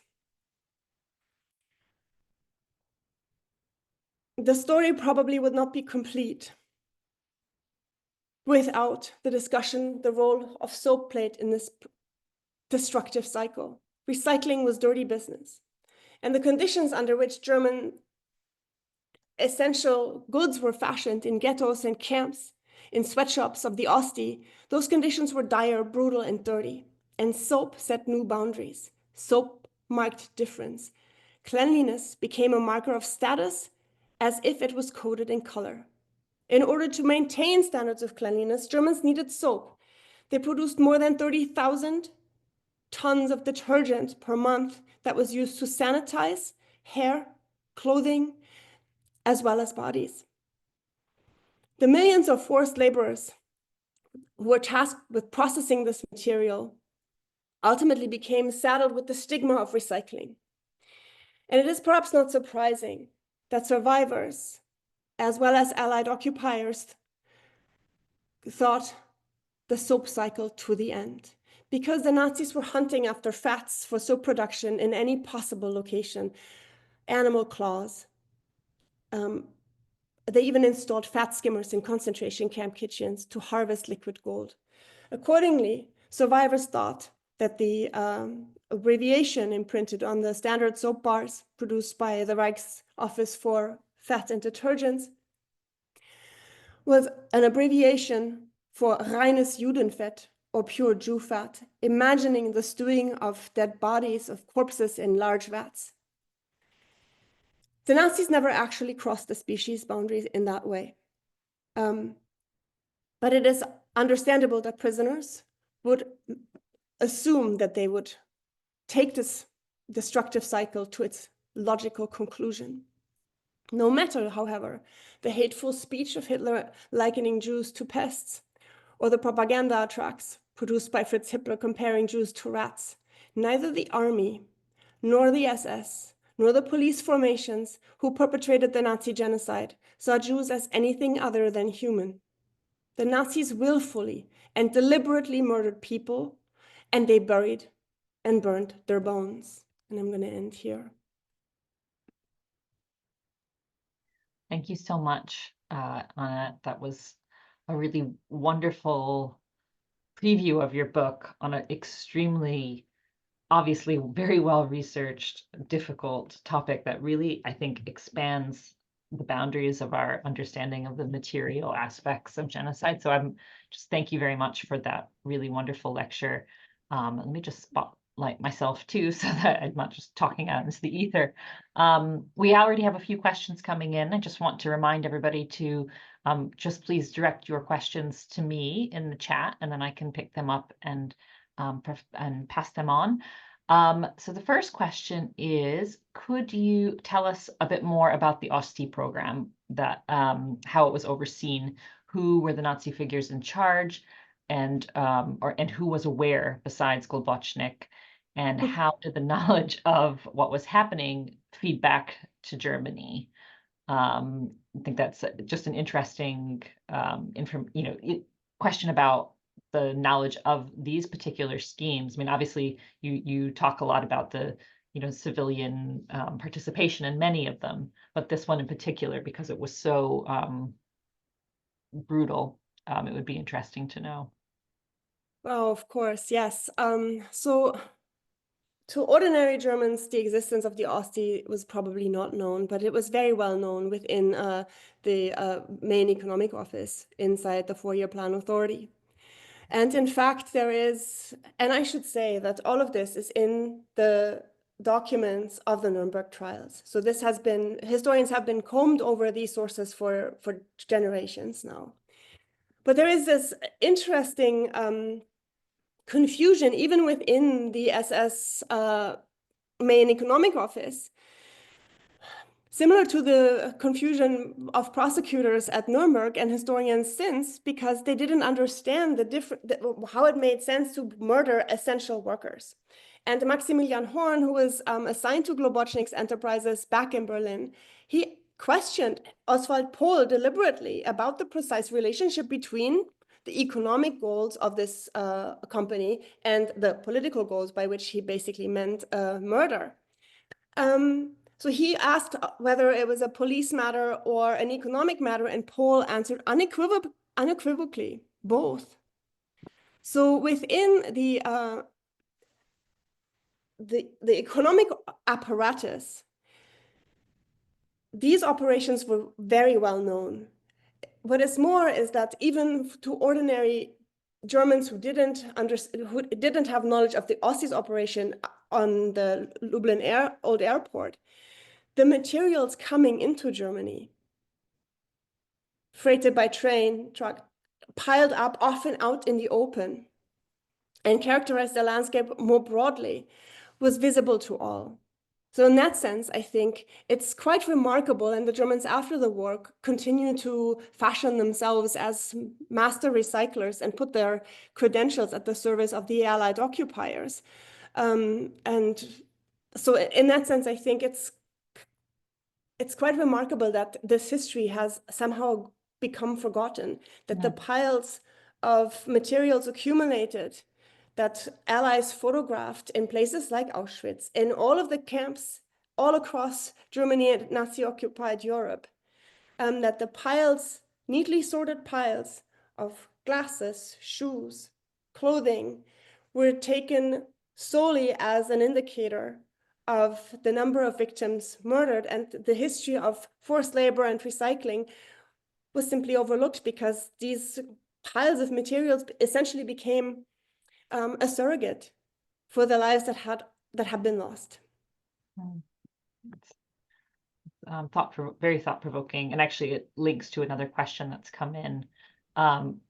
Speaker 3: the story probably would not be complete without the discussion, the role of soap played in this destructive cycle. Recycling was dirty business. And the conditions under which German essential goods were fashioned in ghettos and camps, in sweatshops of the Osti, those conditions were dire, brutal, and dirty. And soap set new boundaries. Soap marked difference. Cleanliness became a marker of status as if it was coded in color. In order to maintain standards of cleanliness, Germans needed soap. They produced more than 30,000 tons of detergent per month that was used to sanitize hair, clothing, as well as bodies. The millions of forced laborers who were tasked with processing this material ultimately became saddled with the stigma of recycling. And it is perhaps not surprising that survivors, as well as Allied occupiers, thought the soap cycle to the end, because the Nazis were hunting after fats for soap production in any possible location, animal claws. They even installed fat skimmers in concentration camp kitchens to harvest liquid gold. Accordingly, survivors thought that the abbreviation imprinted on the standard soap bars produced by the Reich's Office for Fat and Detergents was an abbreviation for reines Judenfett, or pure Jew fat, imagining the stewing of dead bodies of corpses in large vats. The Nazis never actually crossed the species boundaries in that way. But it is understandable that prisoners would assume that they would take this destructive cycle to its logical conclusion. No matter, however, the hateful speech of Hitler likening Jews to pests, or the propaganda tracts produced by Fritz Hitler comparing Jews to rats, neither the army, nor the SS, nor the police formations who perpetrated the Nazi genocide saw Jews as anything other than human. The Nazis willfully and deliberately murdered people, and they buried and burned their bones. And I'm going to end here.
Speaker 2: Thank you so much, Anna. That was a really wonderful preview of your book on an extremely, obviously very well-researched, difficult topic that really, I think, expands the boundaries of our understanding of the material aspects of genocide. So I'm just thank you very much for that really wonderful lecture. Let me just spotlight myself too, so that I'm not just talking out into the ether. We already have a few questions coming in. I just want to remind everybody to just please direct your questions to me in the chat, and then I can pick them up and pass them on. So the first question is, could you tell us a bit more about the Osti program, that how it was overseen, who were the Nazi figures in charge, and who was aware besides Globocnik, and how did the knowledge of what was happening feed back to Germany? I think that's just an interesting question about the knowledge of these particular schemes. I mean, obviously, you talk a lot about the civilian participation in many of them, but this one in particular, because it was so brutal, it would be interesting to know.
Speaker 3: Oh, of course, yes. So to ordinary Germans, the existence of the Osti was probably not known, but it was very well known within the main economic office inside the four-year plan authority. And in fact, there is, and I should say that all of this is in the documents of the Nuremberg trials. So this has been, historians have been combed over these sources for generations now. But there is this interesting confusion, even within the SS main economic office, similar to the confusion of prosecutors at Nuremberg and historians since, because they didn't understand how it made sense to murder essential workers. And Maximilian Horn, who was assigned to Globocnik's enterprises back in Berlin, he questioned Oswald Pohl deliberately about the precise relationship between the economic goals of this company and the political goals, by which he basically meant murder. So he asked whether it was a police matter or an economic matter, and Paul answered unequivocally, both. So within the economic apparatus, these operations were very well known. What is more is that even to ordinary Germans who didn't have knowledge of the Aussies operation on the Lublin old airport, the materials coming into Germany, freighted by train, truck, piled up often out in the open, and characterized the landscape more broadly, was visible to all. So in that sense, I think it's quite remarkable, and the Germans after the war continue to fashion themselves as master recyclers and put their credentials at the service of the Allied occupiers. And so in that sense, I think it's quite remarkable that this history has somehow become forgotten, that the piles of materials accumulated that Allies photographed in places like Auschwitz, in all of the camps all across Germany and Nazi-occupied Europe, that the piles, neatly sorted piles of glasses, shoes, clothing, were taken solely as an indicator of the number of victims murdered, and the history of forced labor and recycling was simply overlooked because these piles of materials essentially became a surrogate for the lives that had been lost.
Speaker 2: Very thought-provoking, and actually it links to another question that's come in.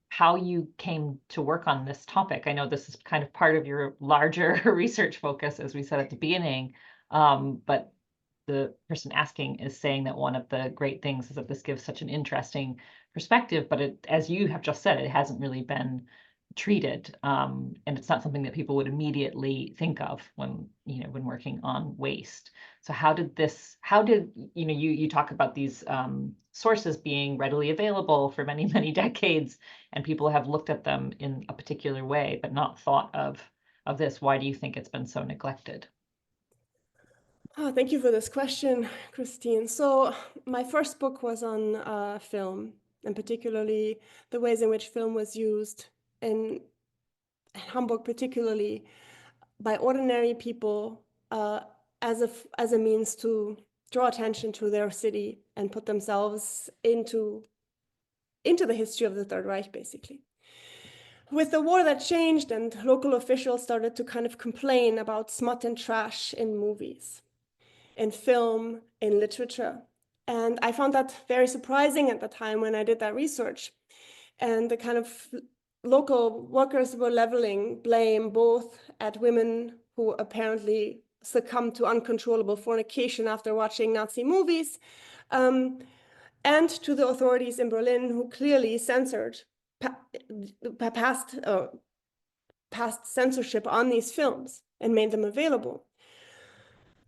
Speaker 2: How you came to work on this topic. I know this is kind of part of your larger research focus, as we said at the beginning, but the person asking is saying that one of the great things is that this gives such an interesting perspective, but it, as you have just said, it hasn't really been treated, and it's not something that people would immediately think of when working on waste. So how did you talk about these sources being readily available for many, many decades, and people have looked at them in a particular way but not thought of this. Why do you think it's been so neglected?
Speaker 3: Oh, thank you for this question, Christine. So my first book was on film, and particularly the ways in which film was used in Hamburg, particularly by ordinary people as a means to draw attention to their city and put themselves into the history of the Third Reich, basically. With the war, that changed, and local officials started to kind of complain about smut and trash in movies, in film, in literature. And I found that very surprising at the time when I did that research. And the kind of local workers were leveling blame both at women who apparently succumbed to uncontrollable fornication after watching Nazi movies, and to the authorities in Berlin, who clearly censored past censorship on these films and made them available.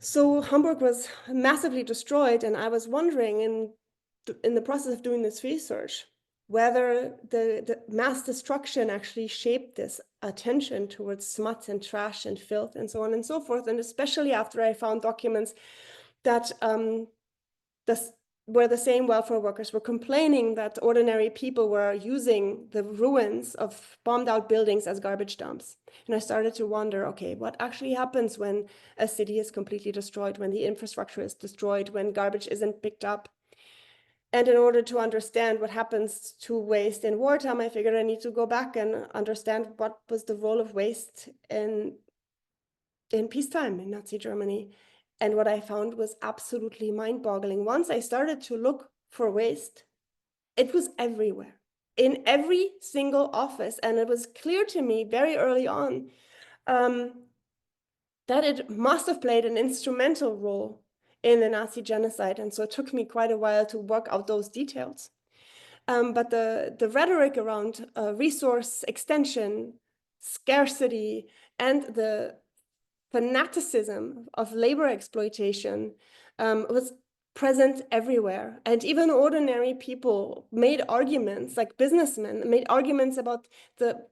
Speaker 3: So Hamburg was massively destroyed, and I was wondering in the process of doing this research whether the mass destruction actually shaped this attention towards smut and trash and filth and so on and so forth, and especially after I found documents that where the same welfare workers were complaining that ordinary people were using the ruins of bombed out buildings as garbage dumps. And I started to wonder, okay, what actually happens when a city is completely destroyed, when the infrastructure is destroyed, when garbage isn't picked up? And in order to understand what happens to waste in wartime, I figured I need to go back and understand what was the role of waste in peacetime in Nazi Germany. And what I found was absolutely mind-boggling. Once I started to look for waste, it was everywhere, in every single office. And it was clear to me very early on that it must have played an instrumental role in the Nazi genocide. And so it took me quite a while to work out those details. But the rhetoric around resource extension, scarcity, and the fanaticism of labor exploitation was present everywhere. And even ordinary people made arguments, like businessmen, made arguments about the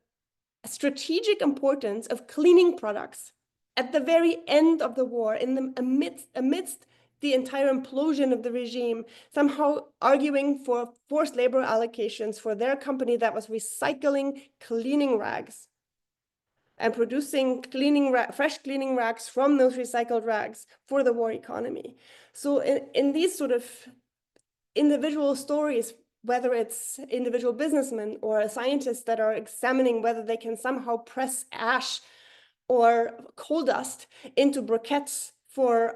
Speaker 3: strategic importance of cleaning products at the very end of the war, amidst the entire implosion of the regime, somehow arguing for forced labor allocations for their company that was recycling cleaning rags and producing fresh cleaning rags from those recycled rags for the war economy. So in these sort of individual stories, whether it's individual businessmen or scientists that are examining whether they can somehow press ash or coal dust into briquettes for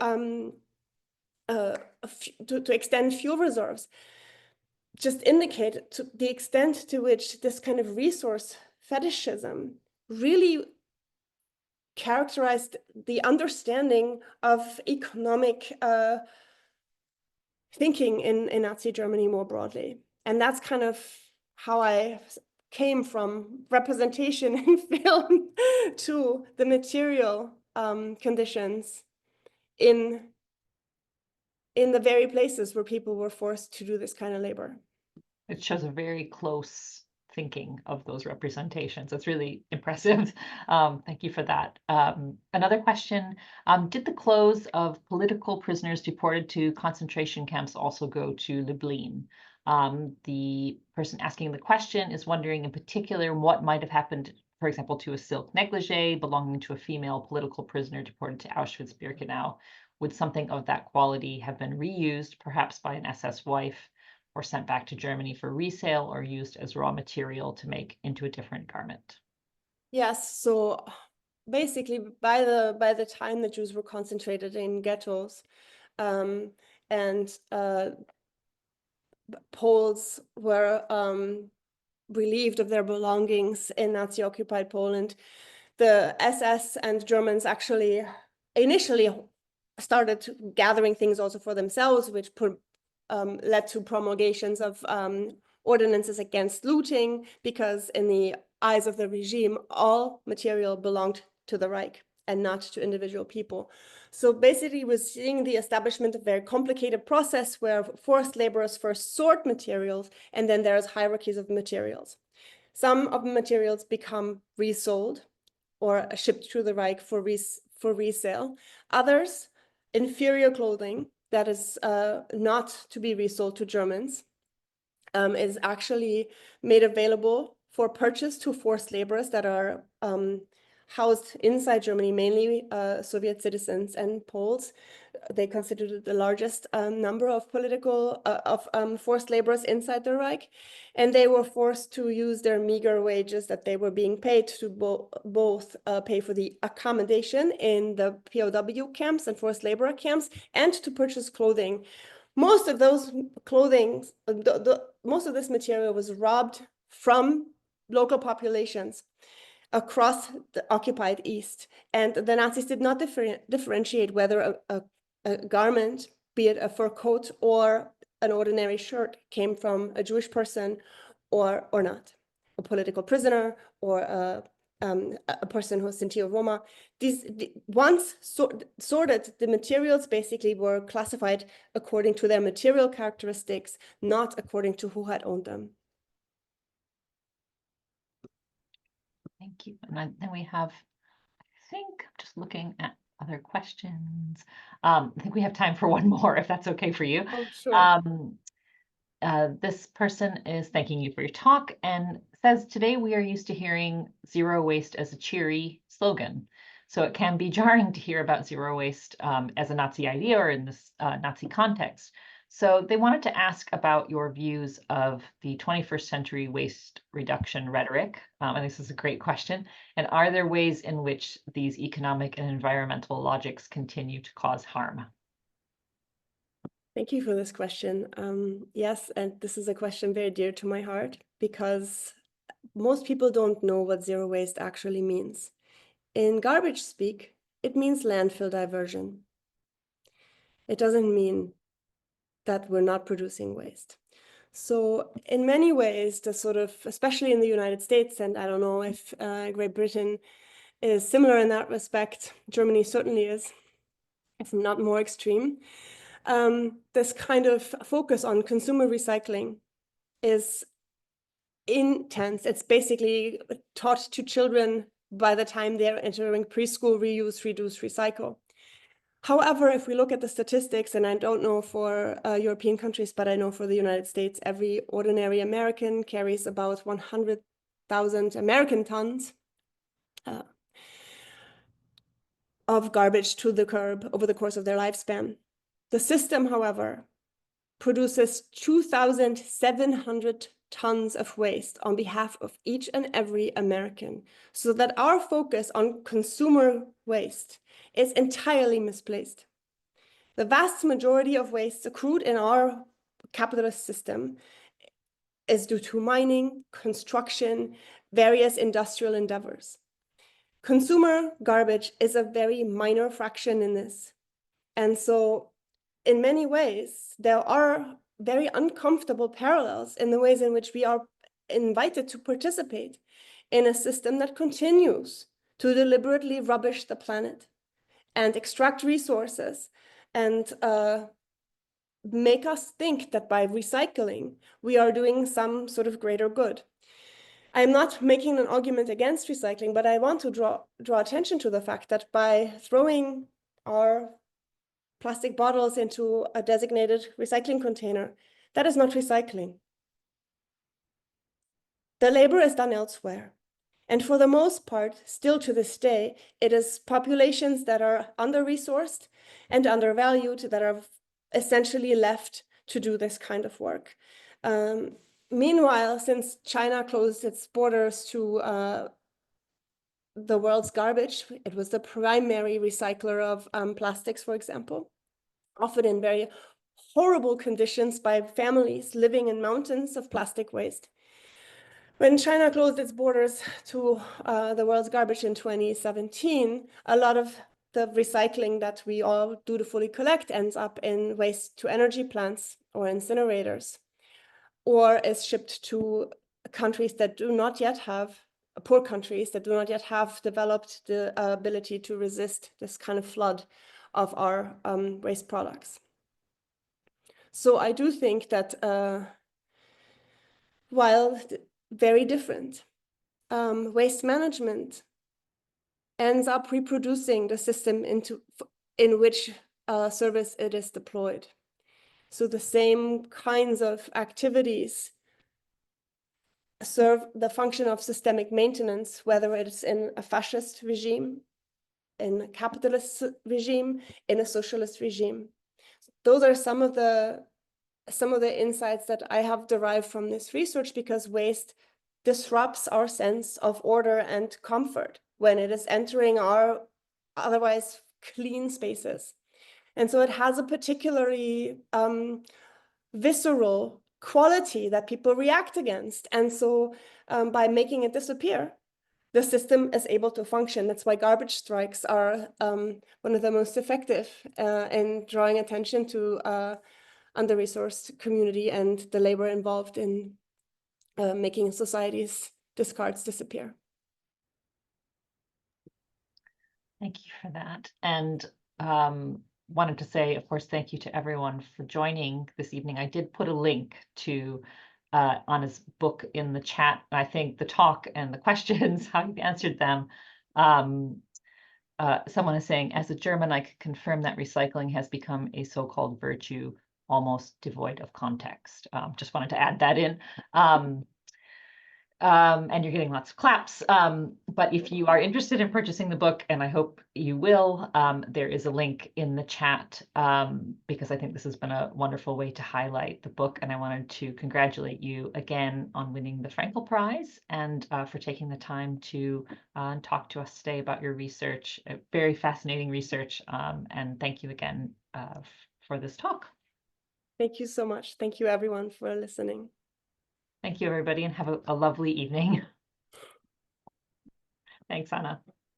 Speaker 3: to extend fuel reserves, just indicate to the extent to which this kind of resource fetishism really characterized the understanding of economic thinking in Nazi Germany more broadly. And that's kind of how I came from representation in film to the material conditions in the very places where people were forced to do this kind of labor.
Speaker 2: It shows a very close thinking of those representations. It's really impressive. Thank you for that. Another question, did the clothes of political prisoners deported to concentration camps also go to Lublin? The person asking the question is wondering in particular what might have happened, for example, to a silk negligee belonging to a female political prisoner deported to Auschwitz-Birkenau. Would something of that quality have been reused, perhaps by an SS wife, or sent back to Germany for resale, or used as raw material to make into a different garment?
Speaker 3: Yes, so basically by the time the Jews were concentrated in ghettos, and Poles were relieved of their belongings in Nazi-occupied Poland, the SS and Germans actually initially started gathering things also for themselves, which led to promulgations of ordinances against looting, because in the eyes of the regime, all material belonged to the Reich and not to individual people. So basically, we're seeing the establishment of a very complicated process where forced laborers first sort materials, and then there's hierarchies of materials. Some of the materials become resold or shipped to the Reich for resale. Others, inferior clothing that is not to be resold to Germans, is actually made available for purchase to forced laborers that are housed inside Germany, mainly Soviet citizens and Poles. They considered it the largest number of forced laborers inside the Reich, and they were forced to use their meager wages that they were being paid to both pay for the accommodation in the POW camps and forced labor camps, and to purchase clothing. Most of those clothing, most of this material was robbed from local populations across the occupied East. And the Nazis did not differentiate whether a garment, be it a fur coat or an ordinary shirt, came from a Jewish person or not, a political prisoner or a person who was Sinti or Roma. Once sorted, the materials basically were classified according to their material characteristics, not according to who had owned them.
Speaker 2: Thank you. And then we have, I think, just looking at other questions. I think we have time for one more, if that's okay for you.
Speaker 3: Oh, sure.
Speaker 2: This person is thanking you for your talk and says, today we are used to hearing zero waste as a cheery slogan. So it can be jarring to hear about zero waste as a Nazi idea or in this Nazi context. So they wanted to ask about your views of the 21st century waste reduction rhetoric. And this is a great question. And are there ways in which these economic and environmental logics continue to cause harm?
Speaker 3: Thank you for this question. Yes, and this is a question very dear to my heart, because most people don't know what zero waste actually means. In garbage speak, it means landfill diversion. It doesn't mean that we're not producing waste. So in many ways, the sort of, especially in the United States, and I don't know if Great Britain is similar in that respect, Germany certainly is, if not more extreme. This kind of focus on consumer recycling is intense. It's basically taught to children by the time they're entering preschool: reuse, reduce, recycle. However, if we look at the statistics, and I don't know for European countries, but I know for the United States, every ordinary American carries about 100,000 American tons of garbage to the curb over the course of their lifespan. The system, however, produces 2,700 tons of waste on behalf of each and every American, so that our focus on consumer waste is entirely misplaced. The vast majority of waste accrued in our capitalist system is due to mining, construction, various industrial endeavors. Consumer garbage is a very minor fraction in this. And so in many ways, there are very uncomfortable parallels in the ways in which we are invited to participate in a system that continues to deliberately rubbish the planet and extract resources and make us think that by recycling, we are doing some sort of greater good. I'm not making an argument against recycling, but I want to draw attention to the fact that by throwing our plastic bottles into a designated recycling container, that is not recycling. The labor is done elsewhere. And for the most part, still to this day, it is populations that are under-resourced and undervalued that are essentially left to do this kind of work. Meanwhile, since China closed its borders to the world's garbage, it was the primary recycler of plastics, for example, often in very horrible conditions by families living in mountains of plastic waste. When China closed its borders to the world's garbage in 2017, a lot of the recycling that we all dutifully collect ends up in waste-to-energy plants or incinerators, or is shipped to countries that do not yet have, poor countries that do not yet have developed the ability to resist this kind of flood of our waste products. So I do think that while very different, waste management ends up reproducing the system in which service it is deployed. So the same kinds of activities serve the function of systemic maintenance, whether it's in a fascist regime, in a capitalist regime, in a socialist regime. Those are some of the insights that I have derived from this research, because waste disrupts our sense of order and comfort when it is entering our otherwise clean spaces. And so it has a particularly visceral quality that people react against. And so by making it disappear, the system is able to function. That's why garbage strikes are one of the most effective in drawing attention to under-resourced community and the labor involved in making society's discards disappear.
Speaker 2: Thank you for that. And wanted to say, of course, thank you to everyone for joining this evening. I did put a link to Anne's book in the chat. I think the talk and the questions, how you've answered them. Someone is saying, as a German, I can confirm that recycling has become a so-called virtue, almost devoid of context. Just wanted to add that in. And you're getting lots of claps. But if you are interested in purchasing the book, and I hope you will, there is a link in the chat, because I think this has been a wonderful way to highlight the book. And I wanted to congratulate you again on winning the Fraenkel Prize, and for taking the time to talk to us today about your research, very fascinating research. And thank you again for this talk.
Speaker 3: Thank you so much. Thank you, everyone, for listening.
Speaker 2: Thank you, everybody, and have a lovely evening. Thanks, Anna.